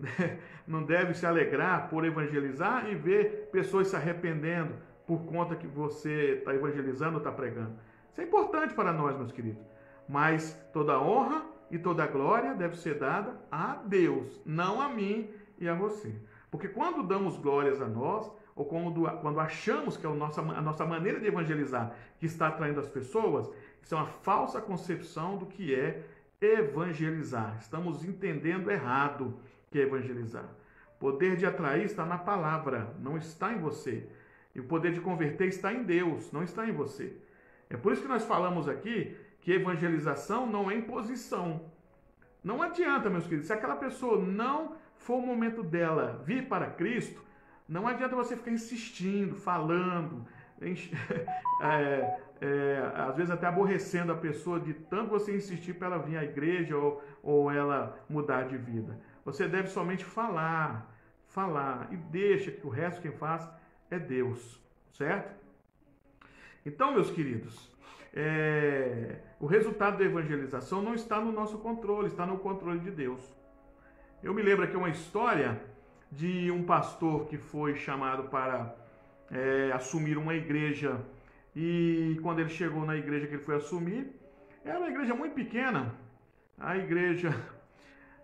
não deve se alegrar por evangelizar e ver pessoas se arrependendo por conta que você está evangelizando ou está pregando. Isso é importante para nós, meus queridos. Mas toda honra e toda glória deve ser dada a Deus, não a mim e a você. Porque quando damos glórias a nós, ou quando achamos que é a nossa maneira de evangelizar que está atraindo as pessoas, isso é uma falsa concepção do que é evangelizar. Estamos entendendo errado o que é evangelizar. O poder de atrair está na palavra, não está em você. E o poder de converter está em Deus, não está em você. É por isso que nós falamos aqui que evangelização não é imposição. Não adianta, meus queridos, se aquela pessoa não for o momento dela vir para Cristo, não adianta você ficar insistindo, falando, às vezes até aborrecendo a pessoa de tanto você insistir para ela vir à igreja ou ela mudar de vida. Você deve somente falar falar e deixa que o resto quem faz é Deus, certo? Então, meus queridos, o resultado da evangelização não está no nosso controle, está no controle de Deus. Eu me lembro aqui uma história de um pastor que foi chamado para assumir uma igreja, e quando ele chegou na igreja que ele foi assumir, era uma igreja muito pequena. A igreja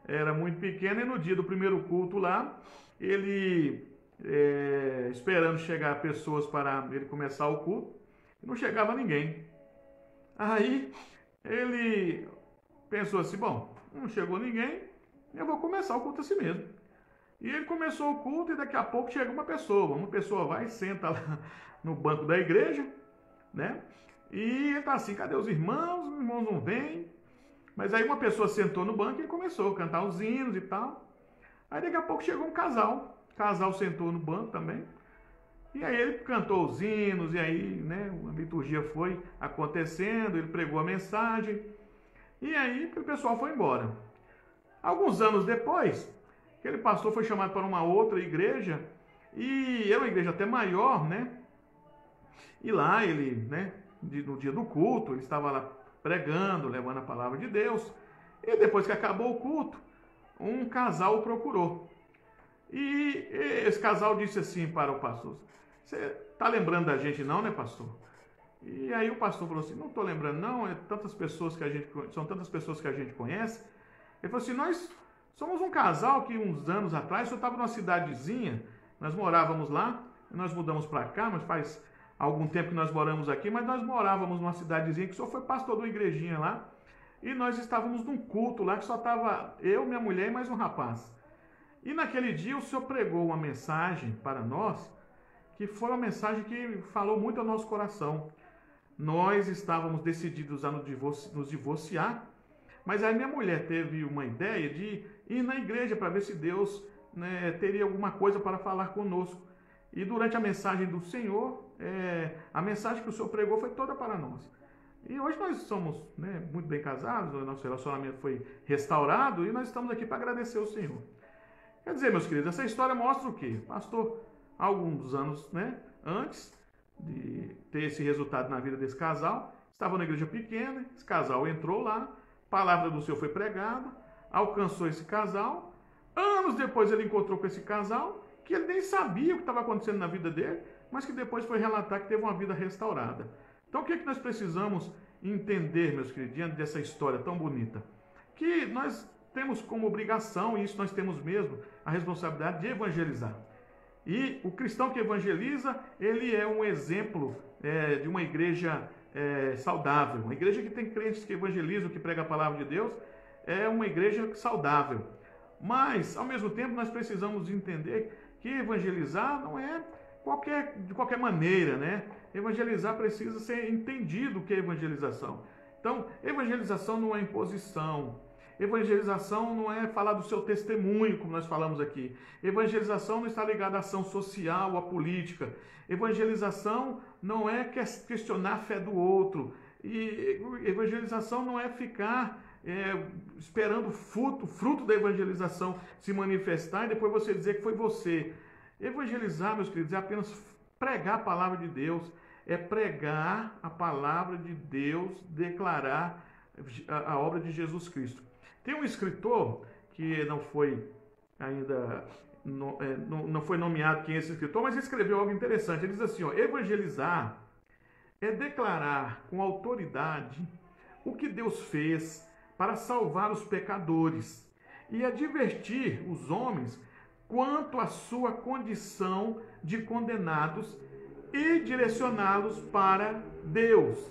era muito pequena e no dia do primeiro culto lá, ele esperando chegar pessoas para ele começar o culto, não chegava ninguém. Aí ele pensou assim, bom, não chegou ninguém, eu vou começar o culto assim mesmo. E ele começou o culto e daqui a pouco chega uma pessoa vai e senta lá no banco da igreja, né? E ele tá assim, cadê os irmãos? Os irmãos não vêm. Mas aí uma pessoa sentou no banco e ele começou a cantar os hinos e tal. Aí daqui a pouco chegou um casal. O casal sentou no banco também. E aí ele cantou os hinos, e aí, né, a liturgia foi acontecendo, ele pregou a mensagem. E aí o pessoal foi embora. Alguns anos depois, aquele pastor foi chamado para uma outra igreja, e era uma igreja até maior, né? E lá ele, né, no dia do culto, ele estava lá pregando, levando a palavra de Deus. E depois que acabou o culto, um casal o procurou. E esse casal disse assim para o pastor, você está lembrando da gente não, né, pastor? E aí o pastor falou assim, não estou lembrando não, são tantas pessoas que a gente conhece. Ele falou assim, nós somos um casal que uns anos atrás, eu estava numa cidadezinha, nós morávamos lá, nós mudamos para cá, mas faz algum tempo que nós moramos aqui, mas nós morávamos numa cidadezinha que o senhor foi pastor de uma igrejinha lá, e nós estávamos num culto lá que só estava eu, minha mulher e mais um rapaz. E naquele dia o senhor pregou uma mensagem para nós, que foi uma mensagem que falou muito ao nosso coração. Nós estávamos decididos a nos divorciar, mas aí minha mulher teve uma ideia de ir na igreja para ver se Deus, né, teria alguma coisa para falar conosco. E durante a mensagem do Senhor, a mensagem que o Senhor pregou foi toda para nós. E hoje nós somos, né, muito bem casados, o nosso relacionamento foi restaurado e nós estamos aqui para agradecer ao Senhor. Quer dizer, meus queridos, essa história mostra o quê? Pastor, alguns anos, né, antes de ter esse resultado na vida desse casal, estava na igreja pequena, esse casal entrou lá, a palavra do Senhor foi pregada, alcançou esse casal. Anos depois ele encontrou com esse casal, que ele nem sabia o que estava acontecendo na vida dele, mas que depois foi relatar que teve uma vida restaurada. Então o que é que nós precisamos entender, meus queridos, diante dessa história tão bonita? Que nós temos como obrigação, e isso nós temos mesmo, a responsabilidade de evangelizar. E o cristão que evangeliza, ele é um exemplo de uma igreja saudável. Uma igreja que tem crentes que evangelizam, que pregam a palavra de Deus, é uma igreja saudável. Mas, ao mesmo tempo, nós precisamos entender que evangelizar não é de qualquer maneira, né? Evangelizar precisa ser entendido o que é evangelização. Então, evangelização não é imposição. Evangelização não é falar do seu testemunho, como nós falamos aqui. Evangelização não está ligada à ação social, à política. Evangelização não é questionar a fé do outro. E evangelização não é ficar esperando o fruto da evangelização se manifestar e depois você dizer que foi você. Evangelizar, meus queridos, é apenas pregar a palavra de Deus. É pregar a palavra de Deus, declarar a obra de Jesus Cristo. Tem um escritor que não foi ainda, não foi nomeado quem é esse escritor, mas escreveu algo interessante. Ele diz assim, ó, evangelizar é declarar com autoridade o que Deus fez para salvar os pecadores e advertir os homens quanto à sua condição de condenados e direcioná-los para Deus.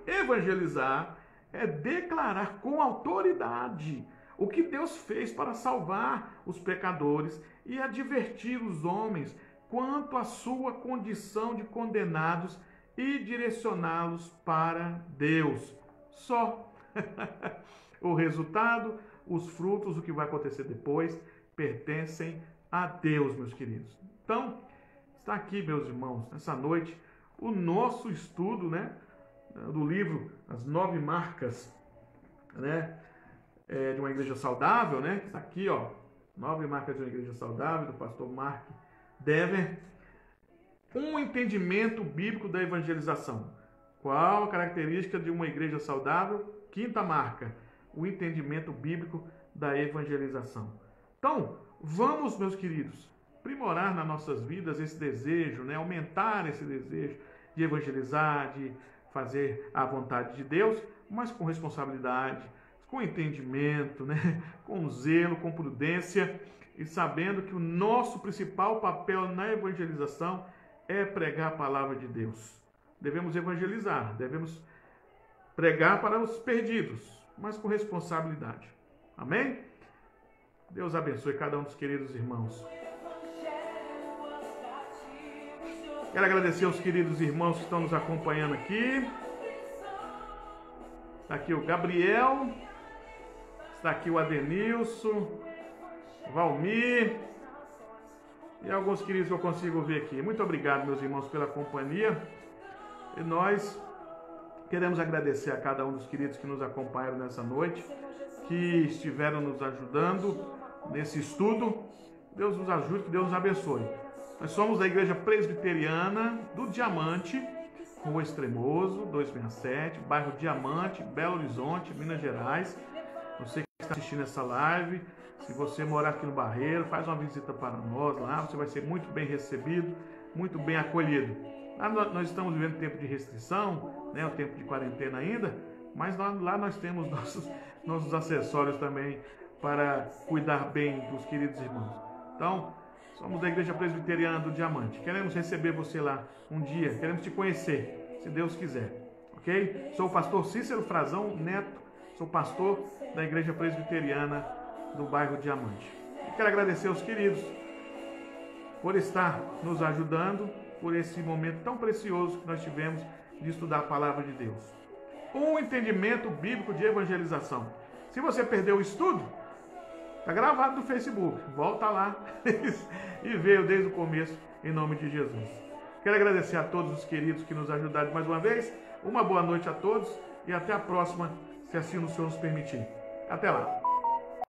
Evangelizar é declarar com autoridade o que Deus fez para salvar os pecadores e advertir os homens quanto à sua condição de condenados e direcioná-los para Deus. Só. O resultado, os frutos, o que vai acontecer depois, pertencem a Deus, meus queridos. Então, está aqui, meus irmãos, nessa noite, o nosso estudo, né, do livro As 9 Marcas, né, de uma igreja saudável, né, que está aqui, ó, 9 marcas de uma igreja saudável, do pastor Mark Dever. Um entendimento bíblico da evangelização. Qual a característica de uma igreja saudável? 5ª marca, o entendimento bíblico da evangelização. Então, vamos, meus queridos, aprimorar nas nossas vidas esse desejo, né? Aumentar esse desejo de evangelizar, de fazer a vontade de Deus, mas com responsabilidade, com entendimento, né? Com zelo, com prudência e sabendo que o nosso principal papel na evangelização é pregar a palavra de Deus. Devemos evangelizar, devemos pregar para os perdidos, mas com responsabilidade. Amém? Deus abençoe cada um dos queridos irmãos. Quero agradecer aos queridos irmãos que estão nos acompanhando aqui. Está aqui o Gabriel, está aqui o Adenilson, Valmir e alguns queridos que eu consigo ver aqui. Muito obrigado, meus irmãos, pela companhia. E nós queremos agradecer a cada um dos queridos que nos acompanharam nessa noite, que estiveram nos ajudando nesse estudo. Deus nos ajude, que Deus nos abençoe. Nós somos da Igreja Presbiteriana do Diamante, Rua Extremoso, 267, bairro Diamante, Belo Horizonte, Minas Gerais. Você que está assistindo essa live, se você morar aqui no Barreiro, faz uma visita para nós lá, você vai ser muito bem recebido, muito bem acolhido. Lá nós estamos vivendo tempo de restrição, né, o tempo de quarentena ainda, mas lá nós temos nossos acessórios também para cuidar bem dos queridos irmãos. Então, somos da Igreja Presbiteriana do Diamante. Queremos receber você lá um dia, queremos te conhecer, se Deus quiser, ok? Sou o pastor Cícero Frazão Neto, sou pastor da Igreja Presbiteriana do bairro Diamante. E quero agradecer aos queridos por estar nos ajudando, por esse momento tão precioso que nós tivemos de estudar a palavra de Deus. Um entendimento bíblico de evangelização. Se você perdeu o estudo, está gravado no Facebook. Volta lá e veio desde o começo, em nome de Jesus. Quero agradecer a todos os queridos que nos ajudaram mais uma vez. Uma boa noite a todos e até a próxima, se assim o Senhor nos permitir. Até lá.